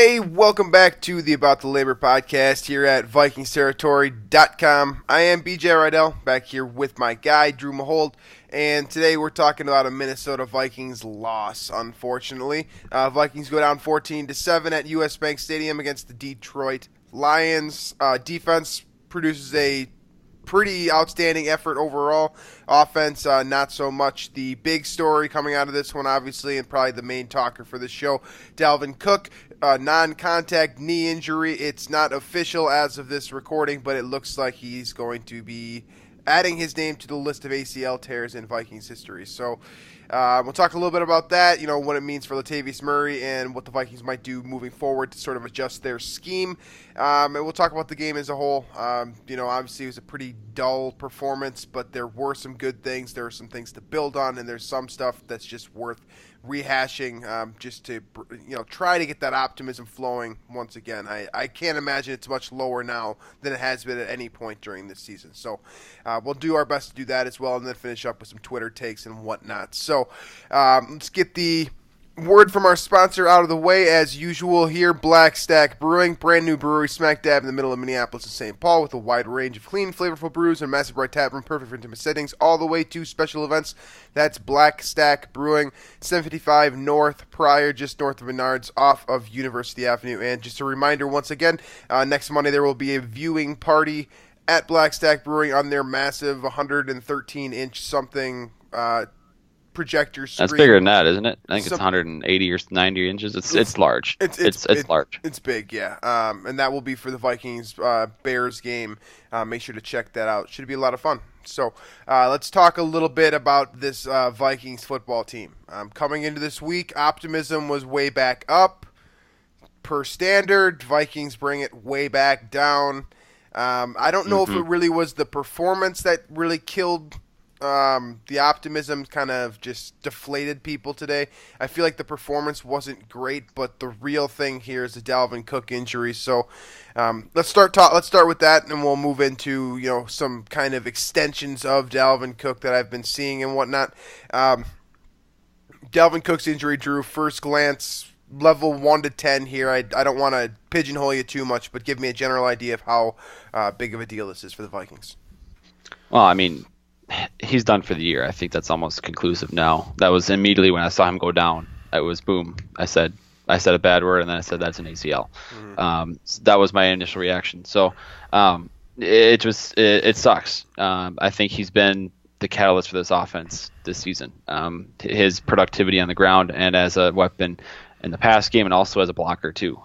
Hey, welcome back to the About the Labor podcast here at VikingsTerritory.com. I am BJ Reidell, back here with my guy, Drew Mahowald, and today we're talking about a Minnesota Vikings loss, unfortunately. Vikings go down 14-7 at US Bank Stadium against the Detroit Lions. Defense produces a pretty outstanding effort overall. Offense, not so much. The big story coming out of this one, obviously, and probably the main talker for the show, Dalvin Cook, non-contact knee injury. It's not official as of this recording, but it looks like he's going to be adding his name to the list of ACL tears in Vikings history. So we'll talk a little bit about that, what it means for Latavius Murray and what the Vikings might do moving forward to sort of adjust their scheme. And we'll talk about the game as a whole. Obviously it was a pretty dull performance, but there were some good things. There are some things to build on, and there's some stuff that's just worth rehashing just to try to get that optimism flowing once again. I can't imagine it's much lower now than it has been at any point during this season. So we'll do our best to do that as well, and then finish up with some Twitter takes and whatnot. So let's get the word from our sponsor out of the way as usual here. Black Stack Brewing, brand new brewery smack dab in the middle of Minneapolis and St. Paul with a wide range of clean, flavorful brews and a massive bright tap room, perfect for intimate settings, all the way to special events. That's Black Stack Brewing, 755 North Pryor, just north of Menards, off of University Avenue. And just a reminder, once again, next Monday there will be a viewing party at Black Stack Brewing on their massive 113-inch something projector screen. That's bigger than that, isn't it? I think it's 180 or 90 inches. It's large. It's large. It's big, yeah. And that will be for the Vikings Bears game. Make sure to check that out. Should be a lot of fun. So let's talk a little bit about this Vikings football team. Coming into this week, optimism was way back up. Per standard, Vikings bring it way back down. I don't know if it really was the performance that really killed the optimism, kind of just deflated people today. I feel like the performance wasn't great, but the real thing here is the Dalvin Cook injury. So let's start with that, and we'll move into some kind of extensions of Dalvin Cook that I've been seeing and whatnot. Dalvin Cook's injury, Drew, first glance, level 1 to 10 here. I don't want to pigeonhole you too much, but give me a general idea of how big of a deal this is for the Vikings. Well, I mean, he's done for the year. I think that's almost conclusive now. That was immediately when I saw him go down. It was boom. I said a bad word, and then I said that's an ACL. So that was my initial reaction. So it sucks. I think he's been the catalyst for this offense this season. His productivity on the ground and as a weapon in the pass game, and also as a blocker too.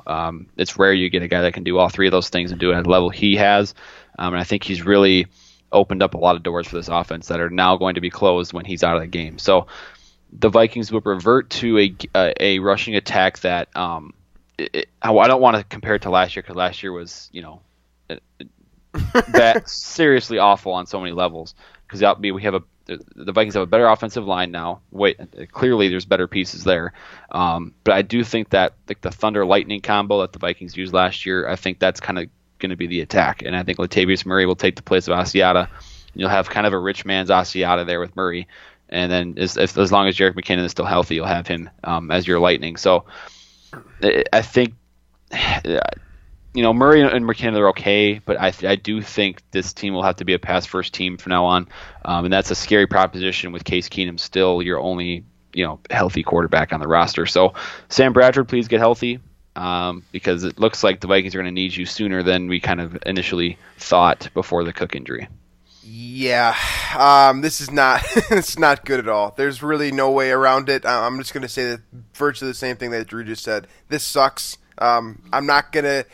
It's rare you get a guy that can do all three of those things and do it at the level he has. And I think he's really opened up a lot of doors for this offense that are now going to be closed when he's out of the game. So the Vikings would revert to a rushing attack that I don't want to compare it to last year, because last year was that seriously awful on so many levels. Because the Vikings have a better offensive line now. Clearly there's better pieces there, but I do think that the Thunder Lightning combo that the Vikings used last year, I think that's kind of going to be the attack, and I think Latavius Murray will take the place of Asiata. You'll have kind of a rich man's Asiata there with Murray, and then as long as Jerick McKinnon is still healthy, you'll have him as your Lightning. So I think Murray and McKinnon are okay, but I do think this team will have to be a pass first team from now on, and that's a scary proposition with Case Keenum still your only healthy quarterback on the roster. So Sam Bradford, please get healthy. Because it looks like the Vikings are going to need you sooner than we kind of initially thought before the Cook injury. Yeah, this is not it's not good at all. There's really no way around it. I'm just going to say that virtually the same thing that Drew just said. This sucks. I'm not gonna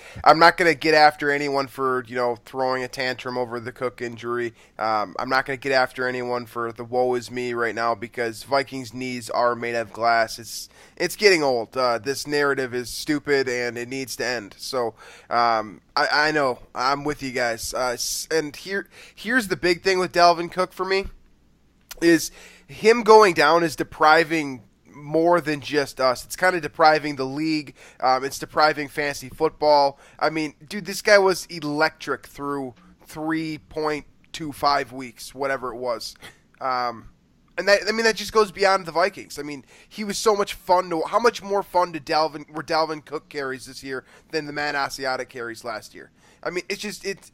get after anyone for throwing a tantrum over the Cook injury. I'm not gonna get after anyone for the woe is me right now, because Vikings knees are made of glass. It's getting old. This narrative is stupid and it needs to end. So I know I'm with you guys. And here's the big thing with Dalvin Cook for me is him going down is depriving more than just us. It's kind of depriving the league. It's depriving fantasy football. I mean, dude, this guy was electric through 3.25 weeks, whatever it was. And that just goes beyond the Vikings. I mean, he was so much fun to. How much more fun were Dalvin Cook carries this year than the Matt Asiata carries last year? I mean,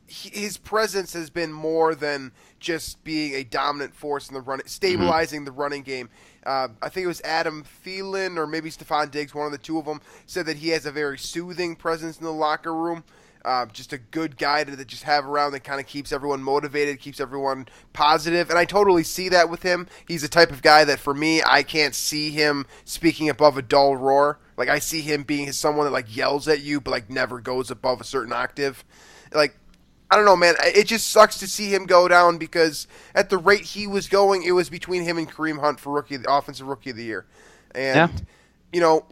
his presence has been more than just being a dominant force in the run, stabilizing the running game. I think it was Adam Thielen or maybe Stephon Diggs, one of the two of them, said that he has a very soothing presence in the locker room. Just a good guy to just have around that kind of keeps everyone motivated, keeps everyone positive. And I totally see that with him. He's the type of guy that, for me, I can't see him speaking above a dull roar. Like, I see him being someone that, like, yells at you but, like, never goes above a certain octave. Like, I don't know, man. It just sucks to see him go down because at the rate he was going, it was between him and Kareem Hunt for Offensive Rookie of the Year. And, you know,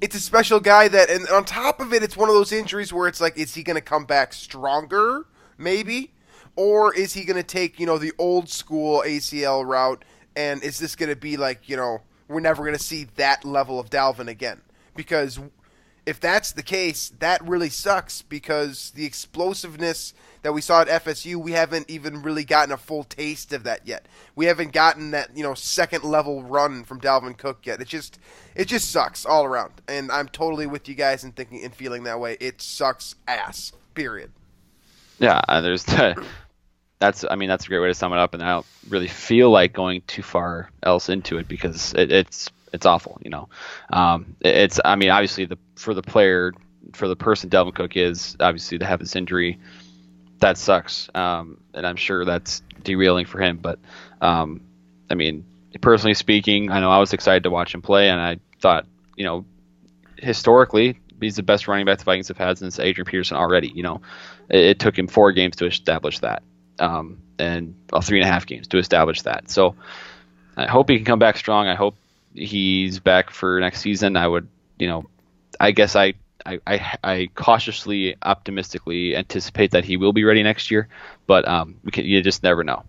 it's a special guy that, and on top of it, it's one of those injuries where it's like, is he going to come back stronger, maybe? Or is he going to take, you know, the old school ACL route, and is this going to be like, you know, we're never going to see that level of Dalvin again? Because if that's the case, that really sucks because the explosiveness that we saw at FSU, we haven't even really gotten a full taste of that yet. We haven't gotten that, you know, second level run from Dalvin Cook yet. It just sucks all around. And I'm totally with you guys in thinking and feeling that way. It sucks ass. Period. Yeah, that's a great way to sum it up, and I don't really feel like going too far else into it because it's awful, you know. Obviously for the player, for the person Dalvin Cook is, obviously to have this injury, that sucks. And I'm sure that's derailing for him. But personally speaking, I know I was excited to watch him play, and I thought, you know, historically he's the best running back the Vikings have had since Adrian Peterson already. You know, it took him 4 games to establish that, and 3.5 games to establish that. So I hope he can come back strong. I hope he's back for next season. I would, you know, I guess I cautiously, optimistically anticipate that he will be ready next year, but you just never know.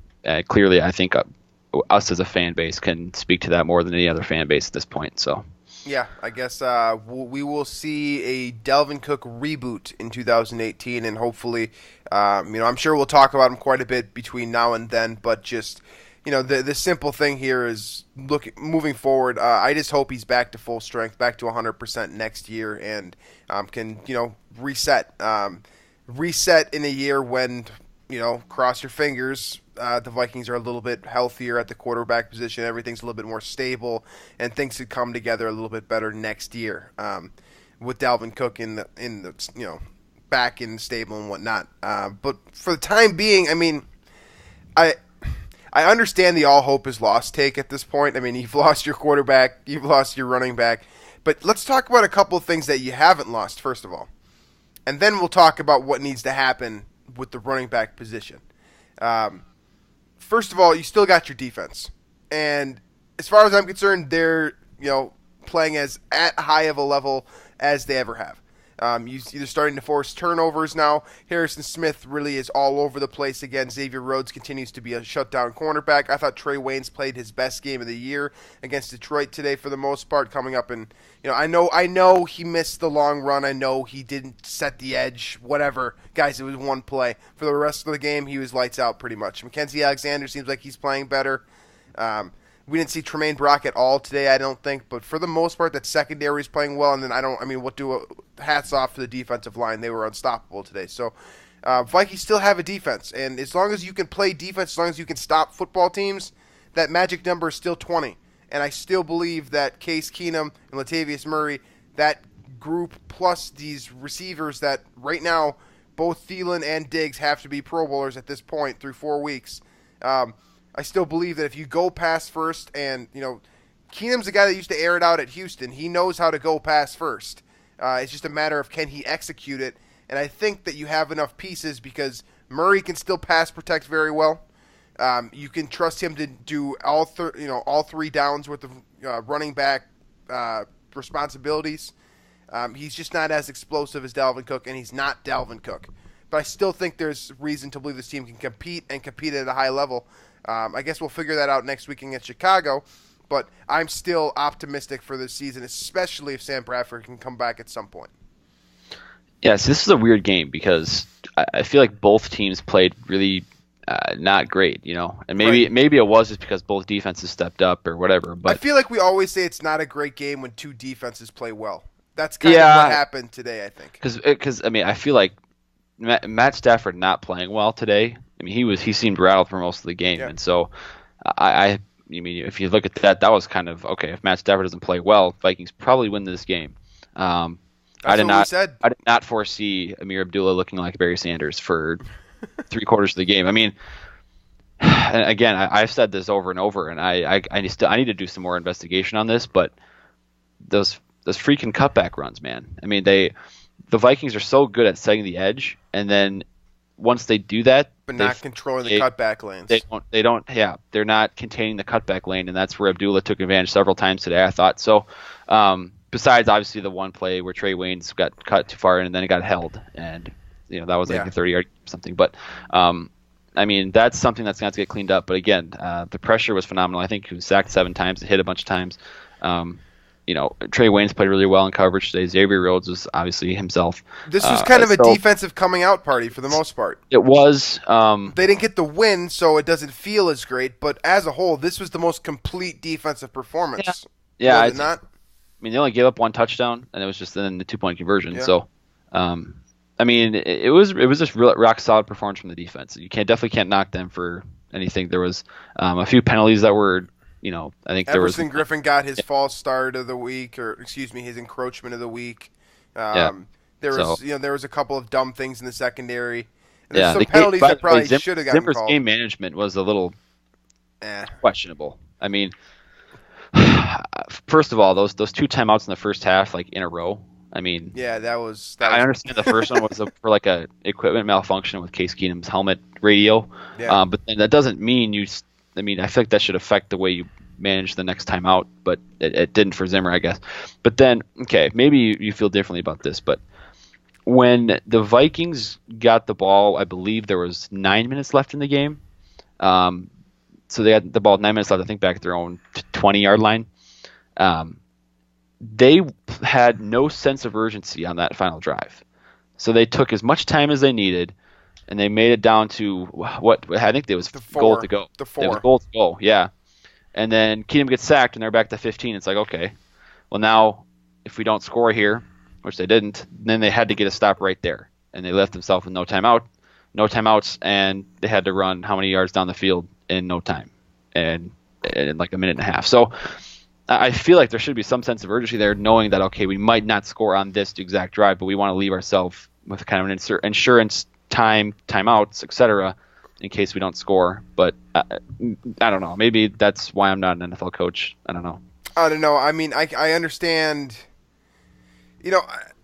Clearly, I think us as a fan base can speak to that more than any other fan base at this point. So, yeah, I guess we will see a Dalvin Cook reboot in 2018, and hopefully, I'm sure we'll talk about him quite a bit between now and then, but just, you know, the simple thing here is moving forward. I just hope he's back to full strength, back to 100% next year, and can, you know, reset in a year when, you know, cross your fingers, the Vikings are a little bit healthier at the quarterback position. Everything's a little bit more stable, and things could come together a little bit better next year with Dalvin Cook in the you know, back in the stable and whatnot. But for the time being, I mean, I understand the all hope is lost take at this point. I mean, you've lost your quarterback, you've lost your running back. But let's talk about a couple of things that you haven't lost, first of all. And then we'll talk about what needs to happen with the running back position. First of all, you still got your defense. And as far as I'm concerned, they're, you know, playing as at high of a level as they ever have. You're starting to force turnovers now. Harrison Smith really is all over the place again. Xavier Rhodes continues to be a shutdown cornerback. I thought Trey Waynes played his best game of the year against Detroit today for the most part, coming up. And, you know, I know he missed the long run. I know he didn't set the edge. Whatever. Guys, it was one play. For the rest of the game, he was lights out pretty much. Mackenzie Alexander seems like he's playing better. We didn't see Tremaine Brock at all today, I don't think. But for the most part, that secondary is playing well. And then hats off to the defensive line. They were unstoppable today. So Vikings still have a defense. And as long as you can play defense, as long as you can stop football teams, that magic number is still 20. And I still believe that Case Keenum and Latavius Murray, that group plus these receivers that right now both Thielen and Diggs have to be Pro Bowlers at this point through 4 weeks. I still believe that if you go pass first, and, you know, Keenum's the guy that used to air it out at Houston. He knows how to go pass first. It's just a matter of can he execute it. And I think that you have enough pieces because Murray can still pass protect very well. You can trust him to do all 3 downs worth of running back responsibilities. He's just not as explosive as Dalvin Cook, and he's not Dalvin Cook. But I still think there's reason to believe this team can compete at a high level. I guess we'll figure that out next week against Chicago, but I'm still optimistic for this season, especially if Sam Bradford can come back at some point. Yeah, so this is a weird game because I feel like both teams played really not great, and Right. maybe it was just because both defenses stepped up or whatever. I But feel like we always say it's not a great game when two defenses play well. That's kind of what yeah, happened today, I think. because I mean, I feel like Matt Stafford not playing well today. I mean, he seemed rattled for most of the game, Yeah, and so I mean, if you look at that, that was kind of okay. If Matt Stafford doesn't play well, Vikings probably win this game. that's what we said. I did not foresee Amir Abdullah looking like Barry Sanders for 3/4 of the game. I mean, and again, I've said this over and over, and I need to do some more investigation on this, but those freaking cutback runs, man. I mean, the Vikings are so good at setting the edge, and then once they do that, But not controlling the cutback lanes. they're not containing the cutback lane, and that's where Abdullah took advantage several times today, I thought. So, besides obviously the one play where Trey Waynes got cut too far in and then it got held, and that was like a 30-yard or something. But I mean, that's something that's going to have to get cleaned up. But again, the pressure was phenomenal. I think he was sacked 7 times, hit a bunch of times. Trey Waynes played really well in coverage today. Xavier Rhodes was obviously himself. This was kind of a defensive coming out party for the most part. It was. They didn't get the win, so it doesn't feel as great. But as a whole, this was the most complete defensive performance. Yeah, Was it not? I mean, they only gave up 1 touchdown, and it was just then the 2-point conversion. Yeah. So, I mean, it was just real rock solid performance from the defense. You definitely can't knock them for anything. There was a few penalties that were, I think there was. Everson Griffin got his false start of the week, or excuse me, his encroachment of the week. There was a couple of dumb things in the secondary. And there's some penalties that probably should have gotten Zimmer's called. game management was a little questionable. I mean, first of all, those 2 timeouts in the first half, like in a row. I mean, yeah, that was. I understand the first one was for like a equipment malfunction with Case Keenum's helmet radio, but then that doesn't mean I mean, I feel like that should affect the way you manage the next time out, but it didn't for Zimmer, I guess. But then, okay, maybe you feel differently about this, but when the Vikings got the ball, I believe there was 9 minutes left in the game. So they had the ball 9 minutes left, I think, back at their own 20-yard line. They had no sense of urgency on that final drive. So they took as much time as they needed, and they made it down to what I think it was goal to go. It was goal to go, yeah. And then Keenum gets sacked, and they're back to 15. It's like, okay, well now if we don't score here, which they didn't, then they had to get a stop right there, and they left themselves with no timeouts, and they had to run how many yards down the field in no time, and in like a minute and a half. So I feel like there should be some sense of urgency there, knowing that, okay, we might not score on this exact drive, but we want to leave ourselves with kind of an insurance timeouts, etc., in case we don't score. But I don't know. Maybe that's why I'm not an NFL coach. I don't know. I mean, I understand.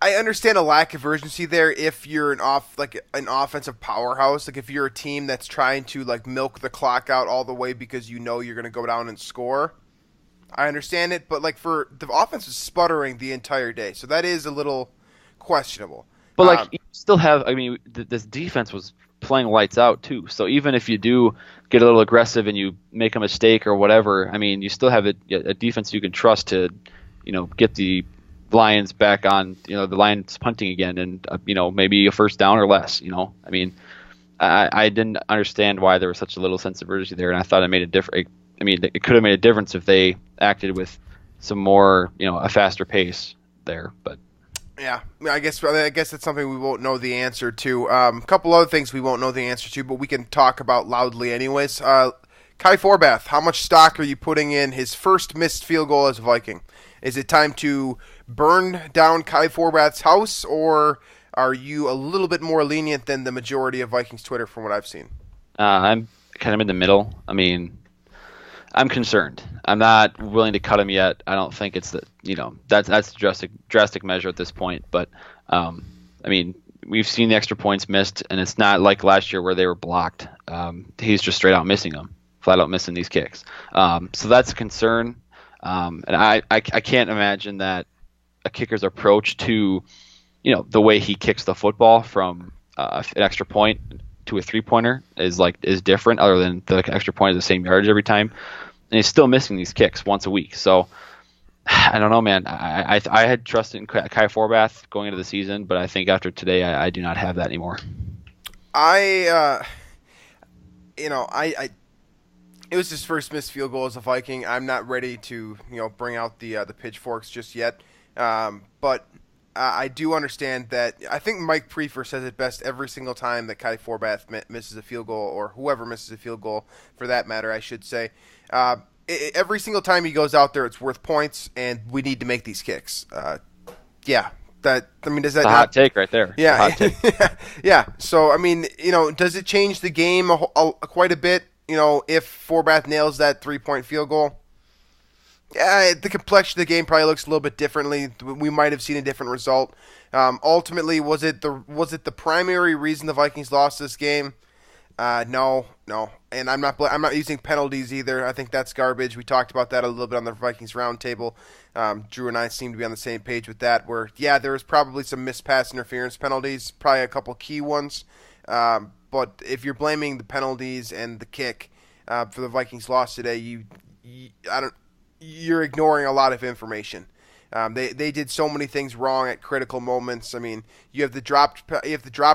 I understand a lack of urgency there if you're an offensive powerhouse. Like if you're a team that's trying to like milk the clock out all the way because you're going to go down and score. I understand it, but like for the offense was sputtering the entire day, so that is a little questionable. But like you still have, I mean, this defense was playing lights out too. So even if you do get a little aggressive and you make a mistake or whatever, I mean, you still have a defense you can trust to, get the Lions back on, the Lions punting again, and maybe a first down or less. I mean, I didn't understand why there was such a little sense of urgency there, and I thought it made a difference. I mean, it could have made a difference if they acted with some more, a faster pace there. But yeah, I guess that's something we won't know the answer to. A couple other things we won't know the answer to, but we can talk about loudly anyways. Kai Forbath, how much stock are you putting in his first missed field goal as a Viking? Is it time to burn down Kai Forbath's house, or are you a little bit more lenient than the majority of Vikings Twitter from what I've seen? I'm kind of in the middle. I mean, I'm concerned. I'm not willing to cut him yet. I don't think it's that's a drastic measure at this point. But I mean, we've seen the extra points missed, and it's not like last year where they were blocked. He's just straight out missing them, flat out missing these kicks. So that's a concern. And I can't imagine that a kicker's approach to the way he kicks the football from an extra point to a 3-pointer is different, other than the extra point is the same yardage every time, and he's still missing these kicks once a week. So I don't know, man. I had trust in Kai Forbath going into the season, but I think after today I do not have that anymore. it was his first missed field goal as a Viking. I'm not ready to bring out the pitchforks just yet, but I do understand that. I think Mike Prefer says it best every single time that Kai Forbath misses a field goal, or whoever misses a field goal for that matter, I should say. Every single time he goes out there, it's worth points, and we need to make these kicks. Yeah. Does that a hot take right there? Yeah. Hot take. Yeah. So, does it change the game quite a bit, if Forbath nails that 3-point field goal? Yeah, the complexion of the game probably looks a little bit differently. We might have seen a different result. Ultimately, was it the primary reason the Vikings lost this game? No, and I'm not using penalties either. I think that's garbage. We talked about that a little bit on the Vikings roundtable. Drew and I seem to be on the same page with that. Where there was probably some missed pass interference penalties, probably a couple key ones. But if you're blaming the penalties and the kick for the Vikings loss today, you're ignoring a lot of information. They did so many things wrong at critical moments. You have the dropped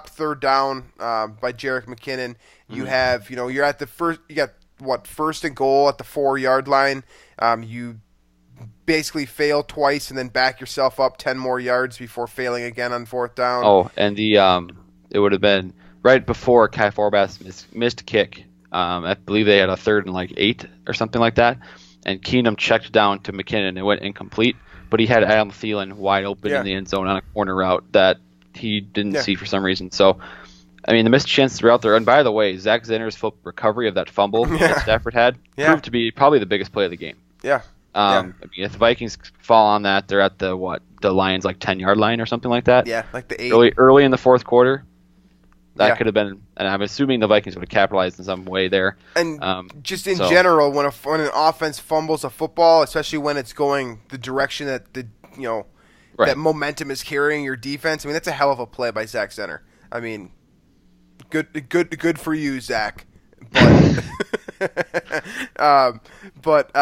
third down by Jerick McKinnon. You have you're at the first. You got first and goal at the 4-yard line. You basically fail twice and then back yourself up 10 more yards before failing again on fourth down. Oh, and it would have been right before Kai Forbath missed a kick. I believe they had a 3rd and 8 or something like that, and Keenum checked down to McKinnon and went incomplete. But he had Adam Thielen wide open in the end zone on a corner route that he didn't see for some reason. So, the missed chances were out there. And by the way, Zach Zinner's recovery of that fumble that Stafford had proved to be probably the biggest play of the game. Yeah. If the Vikings fall on that, they're at the Lions 10-yard line or something like that. Yeah, like the 8. Early in the fourth quarter. That could have been, and I'm assuming the Vikings would have capitalized in some way there. And general, when an offense fumbles a football, especially when it's going the direction that that momentum is carrying your defense, that's a hell of a play by Zach Zenner. Good for you, Zach. But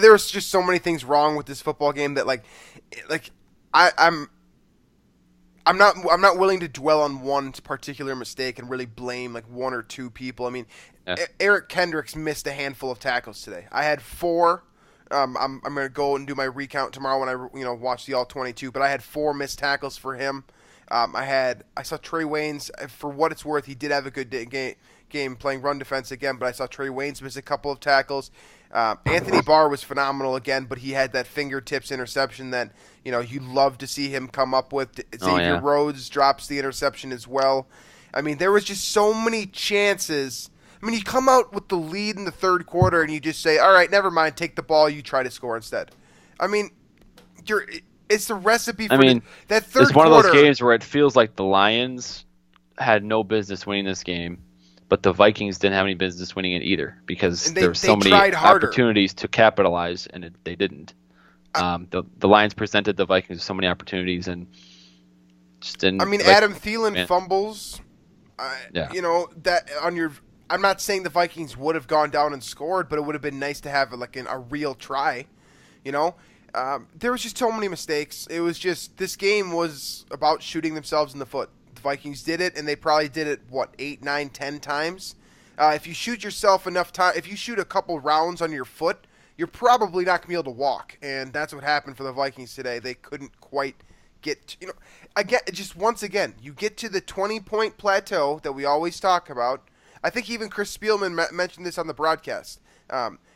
there was just so many things wrong with this football game that I'm not willing to dwell on one particular mistake and really blame one or two people. Eric Kendricks missed a handful of tackles today. I had 4. I'm going to go and do my recount tomorrow when I watch the all 22. But I had 4 missed tackles for him. I saw Trey Waynes. For what it's worth, he did have a good game playing run defense again. But I saw Trey Waynes miss a couple of tackles. Anthony Barr was phenomenal again, but he had that fingertips interception that you love to see him come up with. Xavier Rhodes drops the interception as well. There was just so many chances. You come out with the lead in the third quarter and you just say, all right, never mind, take the ball, you try to score instead. It's the recipe for that third quarter. It's one of those games where it feels like the Lions had no business winning this game, but the Vikings didn't have any business winning it either because there were so many opportunities to capitalize, and they didn't. The Lions presented the Vikings with so many opportunities and just didn't. Adam Thielen fumbles. That on your. I'm not saying the Vikings would have gone down and scored, but it would have been nice to have a real try. There was just so many mistakes. It was just this game was about shooting themselves in the foot. The Vikings did it, and they probably did it 8, 9, 10 times. If you shoot yourself enough time, if you shoot a couple rounds on your foot, you're probably not gonna be able to walk, and that's what happened for the Vikings today. They couldn't quite get. Once again, you get to the 20-point plateau that we always talk about. I think even Chris Spielman mentioned this on the broadcast.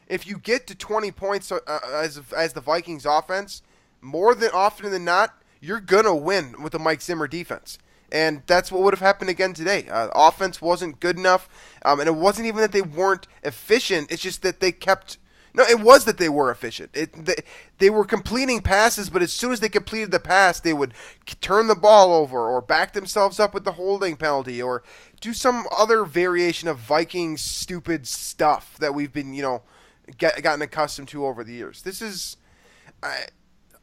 If you get to 20 points as the Vikings offense, more than often than not, you're going to win with the Mike Zimmer defense. And that's what would have happened again today. Offense wasn't good enough, and it wasn't even that they weren't efficient. It's just that they kept – no, it was that they were efficient. They were completing passes, but as soon as they completed the pass, they would turn the ball over or back themselves up with the holding penalty or do some other variation of Vikings stupid stuff that we've been, gotten accustomed to over the years. This is I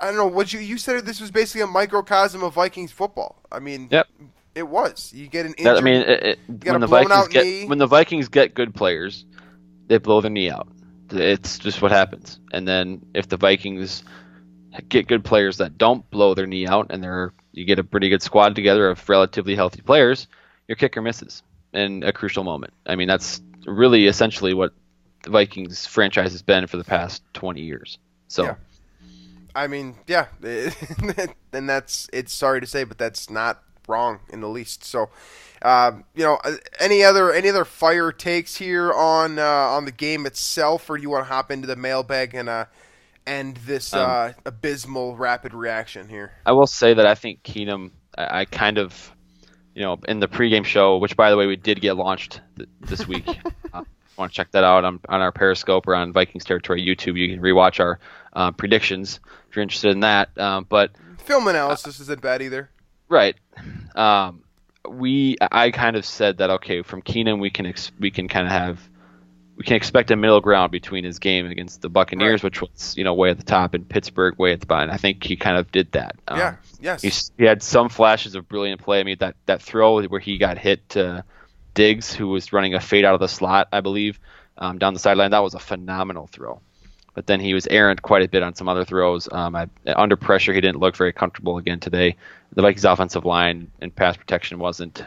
don't know what you said. This was basically a microcosm of Vikings football. Yep. It was. You get an injury. When the Vikings get good players, they blow their knee out. It's just what happens. And then if the Vikings get good players that don't blow their knee out, and you get a pretty good squad together of relatively healthy players, your kicker misses. in a crucial moment. I mean, that's really essentially what the Vikings franchise has been for the past 20 years. So, Yeah. I mean, yeah, and it's sorry to say, but that's not wrong in the least. So, any other fire takes here on the game itself, or do you want to hop into the mailbag and end this abysmal rapid reaction here? I will say that I think Keenum, I kind of, in the pregame show, which by the way we did get launched this week. Want to check that out on our Periscope or on Vikings Territory YouTube. You can rewatch our predictions if you're interested in that. But film analysis isn't bad either. Right. I kind of said that okay, from Keenum we can expect a middle ground between his game against the Buccaneers, right, which was way at the top, and Pittsburgh way at the bottom. I think he kind of did that. Yes. He had some flashes of brilliant play. I mean that throw where he got hit to Diggs, who was running a fade out of the slot, I believe, down the sideline. That was a phenomenal throw. But then he was errant quite a bit on some other throws. Under pressure, he didn't look very comfortable again today. The Vikings' offensive line and pass protection wasn't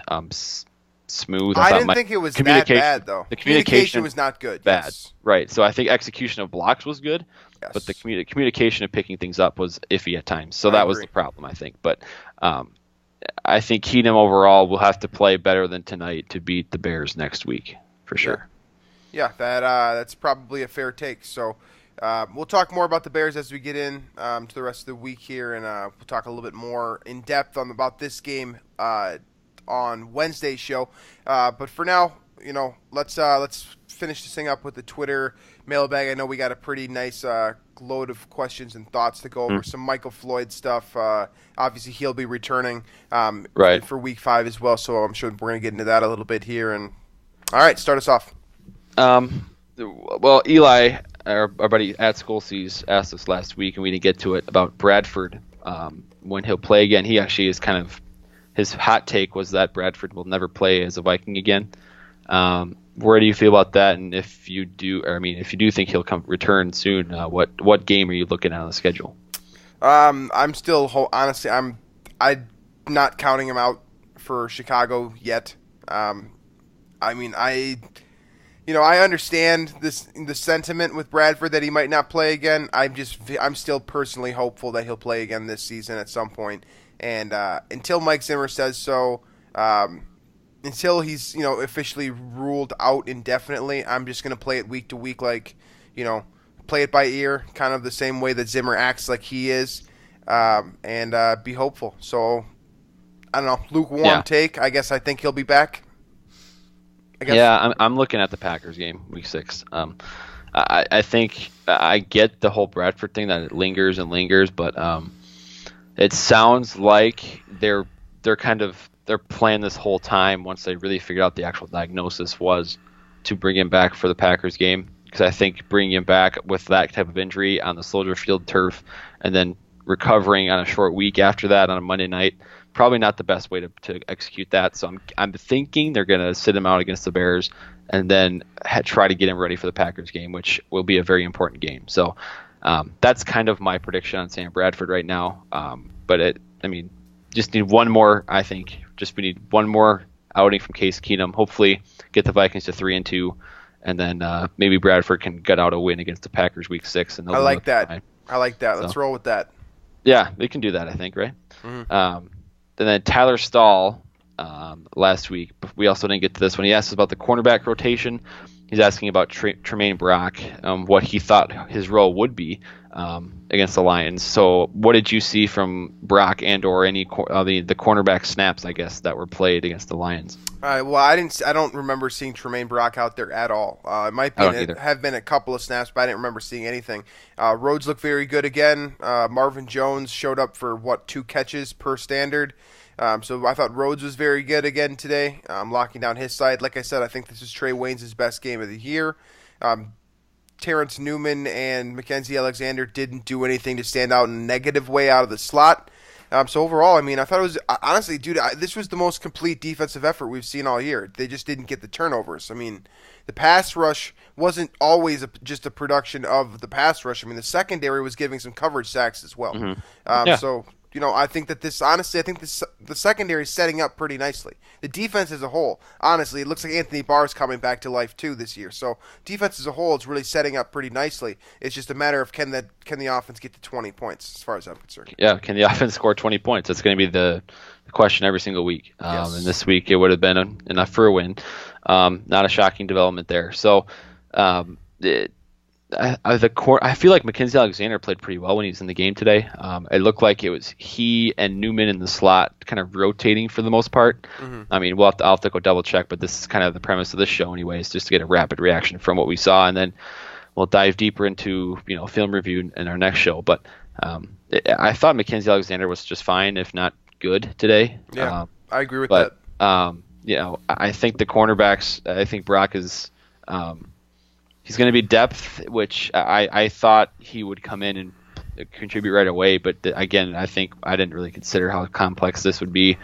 smooth. I didn't think it was that bad, though. The communication was not good. Bad. Yes. Right. So I think execution of blocks was good, yes, but the communication of picking things up was iffy at times. So that was the problem, I think. But I think Keenum overall will have to play better than tonight to beat the Bears next week, for sure. Yeah, that's probably a fair take. So we'll talk more about the Bears as we get in to the rest of the week here, and we'll talk a little bit more in depth about this game on Wednesday's show. But for now, let's finish this thing up with the Twitter mailbag. I know we got a pretty nice load of questions and thoughts to go over. Some Michael Floyd stuff. Obviously, he'll be returning for Week 5 as well, so I'm sure we're going to get into that a little bit here. And all right, start us off. Well, Eli, our buddy at School Sees, asked us last week, and we didn't get to it, about Bradford when he'll play again. He actually is kind of – his hot take was that Bradford will never play as a Viking again. Where do you feel about that? And if you do think he'll return soon, what game are you looking at on the schedule? I'm still honestly I'm not counting him out for Chicago yet. I understand the sentiment with Bradford that he might not play again. I'm still personally hopeful that he'll play again this season at some point. And until Mike Zimmer says so, until he's officially ruled out indefinitely, I'm just gonna play it week to week, like play it by ear, kind of the same way that Zimmer acts like he is, and be hopeful. So I don't know, lukewarm take. I guess I think he'll be back. Yeah, I'm looking at the Packers game, Week 6. I think I get the whole Bradford thing, that it lingers and lingers, but it sounds like they're playing this whole time, once they really figured out the actual diagnosis was, to bring him back for the Packers game. Because I think bringing him back with that type of injury on the Soldier Field turf and then recovering on a short week after that on a Monday night, probably not the best way to execute that. So I'm thinking they're going to sit him out against the Bears and then try to get him ready for the Packers game, which will be a very important game. So that's kind of my prediction on Sam Bradford right now. Just need one more, I think. We need one more outing from Case Keenum. Hopefully get the Vikings to 3-2, and then maybe Bradford can get out a win against the Packers Week 6. And I like that. Let's roll with that. Yeah, they can do that, I think, right? Mm-hmm. And then Tyler Stahl last week, we also didn't get to this one. He asked us about the cornerback rotation. He's asking about Tremaine Brock, what he thought his role would be against the Lions. So what did you see from Brock and or any the cornerback snaps, I guess, that were played against the Lions? Well, I don't remember seeing Tremaine Brock out there at all. It might have been a couple of snaps, but I didn't remember seeing anything. Rhodes looked very good again. Marvin Jones showed up for 2 catches per standard. So I thought Rhodes was very good again today, locking down his side. Like I said, I think this is Trey Waynes' best game of the year. Terrence Newman and Mackenzie Alexander didn't do anything to stand out in a negative way out of the slot. So overall, I thought it was, honestly, dude, this was the most complete defensive effort we've seen all year. They just didn't get the turnovers. The pass rush wasn't always just a production of the pass rush. The secondary was giving some coverage sacks as well. Mm-hmm. So I think that the secondary is setting up pretty nicely. The defense as a whole, honestly, it looks like Anthony Barr's coming back to life too this year. So defense as a whole is really setting up pretty nicely. It's just a matter of can the offense get to 20 points as far as I'm concerned. Yeah, can the offense score 20 points? That's going to be the question every single week. Yes. And this week it would have been enough for a win. Not a shocking development there. So I feel like Mackenzie Alexander played pretty well when he was in the game today. It looked like it was he and Newman in the slot kind of rotating for the most part. Mm-hmm. I mean, I'll have to go double check, but this is kind of the premise of this show anyways, just to get a rapid reaction from what we saw, and then we'll dive deeper into film review in our next show. But I thought Mackenzie Alexander was just fine, if not good today. Yeah, I agree with that. I think the cornerbacks, I think Brock is he's going to be depth, which I thought he would come in and contribute right away. But again, I think I didn't really consider how complex this would be,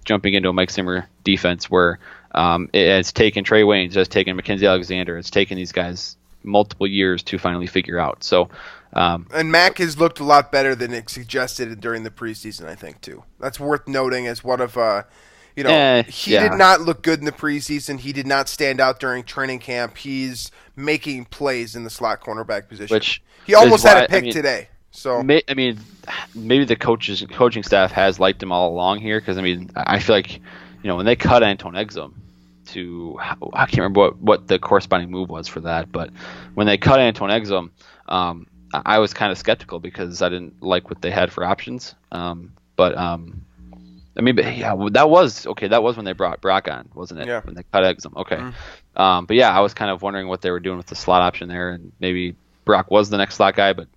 jumping into a Mike Zimmer defense where it has taken Trey Waynes, it has taken Mackenzie Alexander, it's taken these guys multiple years to finally figure out. So, and Mac has looked a lot better than it suggested during the preseason, I think, too. That's worth noting as one of he did not look good in the preseason. He did not stand out during training camp. He's making plays in the slot cornerback position. Which he almost had a pick today. So maybe the coaching staff has liked him all along here because I feel like when they cut Anton Exum I can't remember what the corresponding move was for that, but when they cut Anton Exum, I was kind of skeptical because I didn't like what they had for options. That was when they brought Brock on, wasn't it? Yeah. When they cut Exum. Okay. Mm-hmm. But yeah, I was kind of wondering what they were doing with the slot option there, and maybe Brock was the next slot guy, but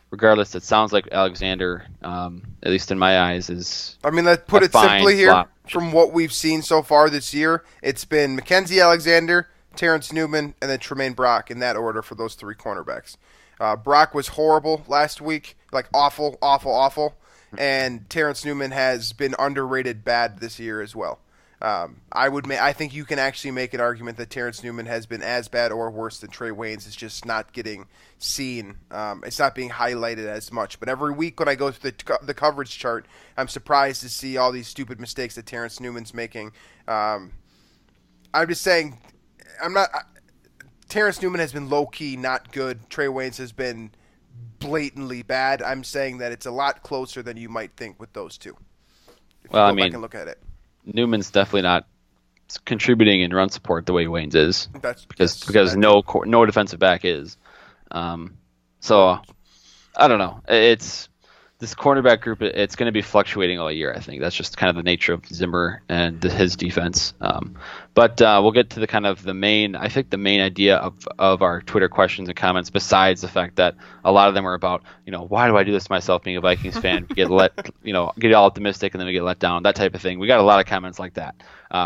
regardless, it sounds like Alexander, at least in my eyes, is let's put it simply here. Slot. From what we've seen so far this year, it's been Mackenzie Alexander, Terrence Newman, and then Tremaine Brock in that order for those three cornerbacks. Brock was horrible last week, like awful, awful, awful. And Terrence Newman has been underrated bad this year as well. I think you can actually make an argument that Terrence Newman has been as bad or worse than Trey Waynes. It's just not getting seen. It's not being highlighted as much. But every week when I go through the coverage chart, I'm surprised to see all these stupid mistakes that Terrence Newman's making. I'm just saying, Terrence Newman has been low-key not good. Trey Waynes has been blatantly bad. I'm saying that it's a lot closer than you might think with those two. If you go back and look at it. Newman's definitely not contributing in run support the way Waynes is. Because no defensive back is. So I don't know. It's this cornerback group. It's going to be fluctuating all year. I think that's just kind of the nature of Zimmer and his defense. But we'll get to the main idea of our Twitter questions and comments. Besides the fact that a lot of them are about why do I do this to myself being a Vikings fan? We get get all optimistic and then we get let down, that type of thing. We got a lot of comments like that,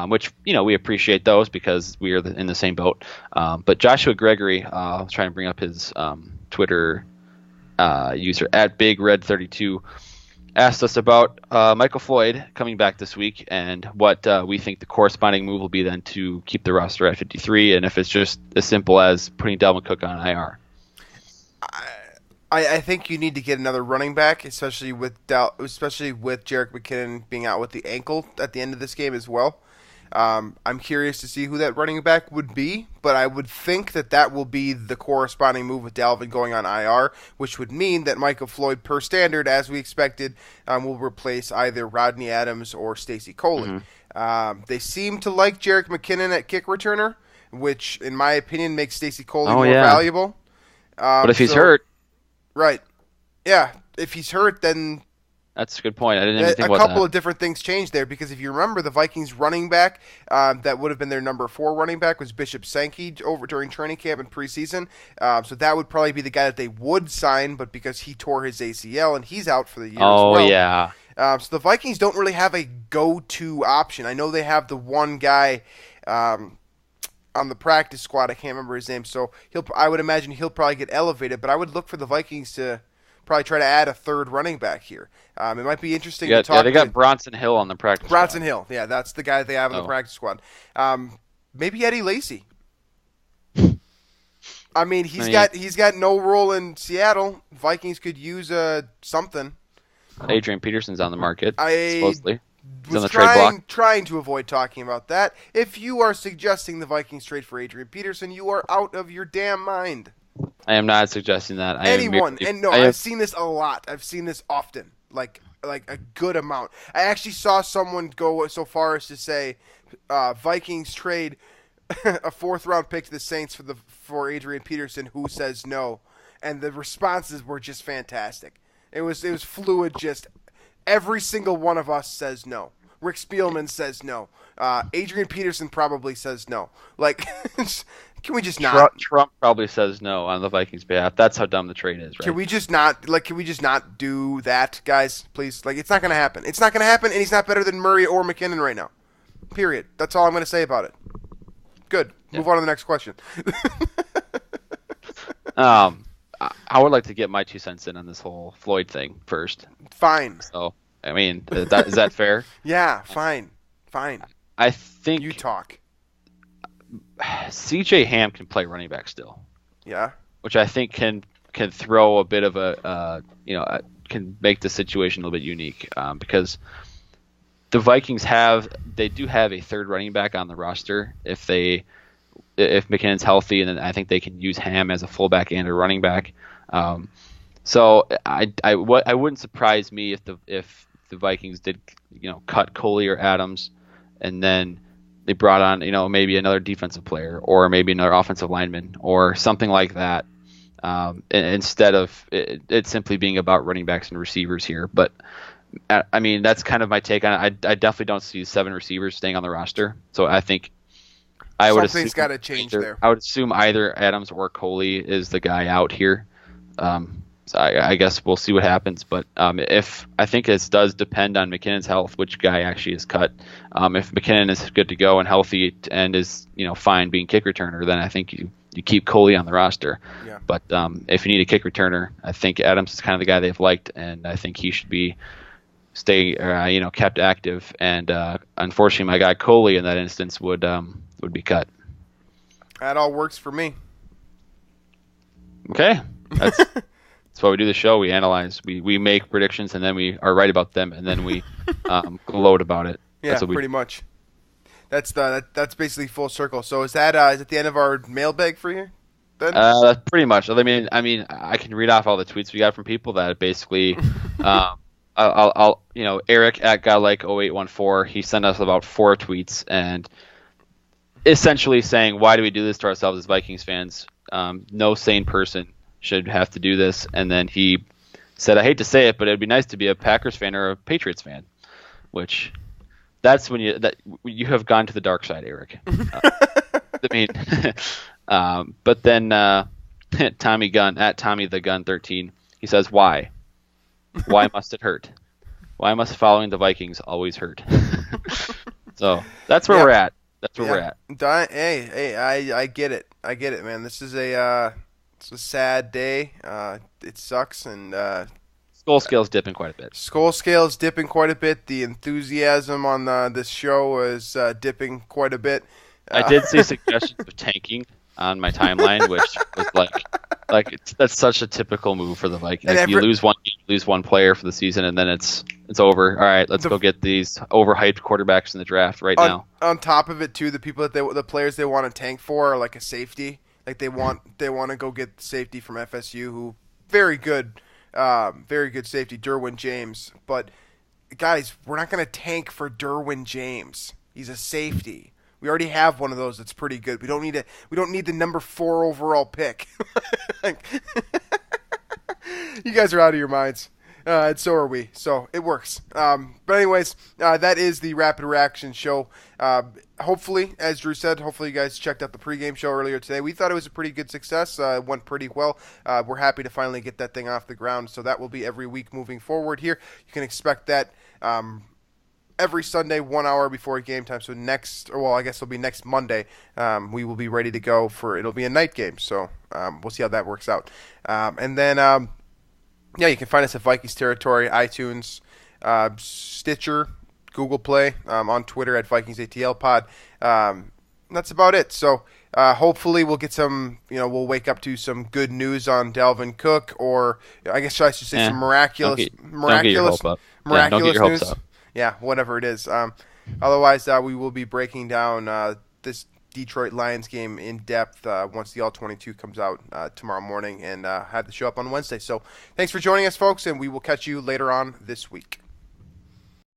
which we appreciate those because we are in the same boat. But Joshua Gregory, I'll try and bring up his Twitter user at BigRed32 asked us about Michael Floyd coming back this week and what we think the corresponding move will be then to keep the roster at 53, and if it's just as simple as putting Dalvin Cook on IR. I think you need to get another running back, especially with Jerick McKinnon being out with the ankle at the end of this game as well. I'm curious to see who that running back would be, but I would think that will be the corresponding move with Dalvin going on IR, which would mean that Michael Floyd, per standard, as we expected, will replace either Rodney Adams or Stacy Coley. Mm-hmm. They seem to like Jerick McKinnon at kick returner, which, in my opinion, makes Stacy Coley more valuable. But if he's hurt... Right. Yeah, if he's hurt, then... That's a good point. I didn't even think about that. A couple of different things changed there because if you remember, the Vikings running back that would have been their number 4 running back was Bishop Sankey over during training camp and preseason. So that would probably be the guy that they would sign, but because he tore his ACL and he's out for the year as well. Oh, yeah. So the Vikings don't really have a go-to option. I know they have the one guy on the practice squad. I can't remember his name. So I would imagine he'll probably get elevated, but I would look for the Vikings to probably try to add a third running back here. It might be interesting to talk. Yeah, they got Bronson Hill on the practice squad. Bronson Hill, yeah, that's the guy they have on the practice squad. Maybe Eddie Lacy. He's got no role in Seattle. Vikings could use something. Adrian Peterson's on the market, I supposedly. He's on was the trade block. trying to avoid talking about that. If you are suggesting the Vikings trade for Adrian Peterson, you are out of your damn mind. I am not suggesting that. I've seen this a lot. I've seen this often, like a good amount. I actually saw someone go so far as to say Vikings trade a 4th-round pick to the Saints for Adrian Peterson. Who says no? And the responses were just fantastic. It was fluid. Just every single one of us says no. Rick Spielman says no. Adrian Peterson probably says no. Like, can we just not? Trump probably says no on the Vikings' behalf. That's how dumb the trade is, right? Can we just not do that, guys? Please. Like, it's not going to happen. It's not going to happen, and he's not better than Murray or McKinnon right now. Period. That's all I'm going to say about it. Good. Yeah. Move on to the next question. I would like to get my 2 cents in on this whole Floyd thing first. Fine. So, I mean, is that fair? Yeah, fine. I think you talk. CJ Ham can play running back still. Yeah. Which I think can throw a bit of can make the situation a little bit unique because the Vikings do have a 3rd running back on the roster if McKinnon's healthy, and then I think they can use Ham as a fullback and a running back. So I wouldn't surprise me if the Vikings did cut Coley or Adams, and then they brought on maybe another defensive player or maybe another offensive lineman or something like that, instead of it simply being about running backs and receivers here. But I mean, that's kind of my take on it. I definitely don't see 7 receivers staying on the roster. So I think something's got to change there. I would assume either Adams or Coley is the guy out here. So I guess we'll see what happens. But if I think it does depend on McKinnon's health, which guy actually is cut. If McKinnon is good to go and healthy and is fine being kick returner, then I think you keep Coley on the roster. Yeah. But if you need a kick returner, I think Adams is kind of the guy they've liked, and I think he should kept active. And unfortunately, my guy Coley in that instance would be cut. That all works for me. Okay. That's why we do the show. We analyze, we make predictions, and then we are right about them, and then we gloat about it. Yeah, pretty much. That's basically full circle. So is that the end of our mailbag for you? Then? That's pretty much. I mean, I can read off all the tweets we got from people that basically, I'll Eric at godlike0814, he sent us about 4 tweets and essentially saying, why do we do this to ourselves as Vikings fans? No sane person should have to do this. And then he said, I hate to say it, but it'd be nice to be a Packers fan or a Patriots fan, which that's when you have gone to the dark side, Eric. I mean, but then Tommy Gunn at Tommy the Gun 13, he says, why must it hurt? Why must following the Vikings always hurt? So that's where we're at. That's where we're at. Hey, I get it. I get it, man. This is it's a sad day. It sucks, and skull scale's dipping quite a bit. Skull scale's dipping quite a bit. The enthusiasm on this show is dipping quite a bit. I did see suggestions of tanking on my timeline, which was that's such a typical move for the Vikings. Like, you lose one player for the season, and then it's over. All right, let's go get these overhyped quarterbacks in the draft now. On top of it, too, the players they want to tank for are like a safety. Like they want to go get safety from FSU, who very good safety, Derwin James. But guys, we're not going to tank for Derwin James. He's a safety. We already have one of those that's pretty good. We don't need the number 4 overall pick. You guys are out of your minds. And so are we. So it works. But anyways, that is the Rapid Reaction show. Hopefully, as Drew said, you guys checked out the pregame show earlier today. We thought it was a pretty good success. It went pretty well. We're happy to finally get that thing off the ground. So that will be every week moving forward here. You can expect that every Sunday, 1 hour before game time. So I guess it'll be next Monday. We will be ready to go it'll be a night game. So we'll see how that works out. And then, you can find us at Vikings Territory, iTunes, Stitcher, Google Play, on Twitter at VikingsATL Pod. That's about it. So hopefully we'll get some, we'll wake up to some good news on Dalvin Cook, or I guess I should say some miraculous don't get your hope up. Don't get your hopes news. up. Yeah, whatever it is. Otherwise, we will be breaking down this Detroit Lions game in depth once the All-22 comes out tomorrow morning, and have the show up on Wednesday. So thanks for joining us, folks, and we will catch you later on this week.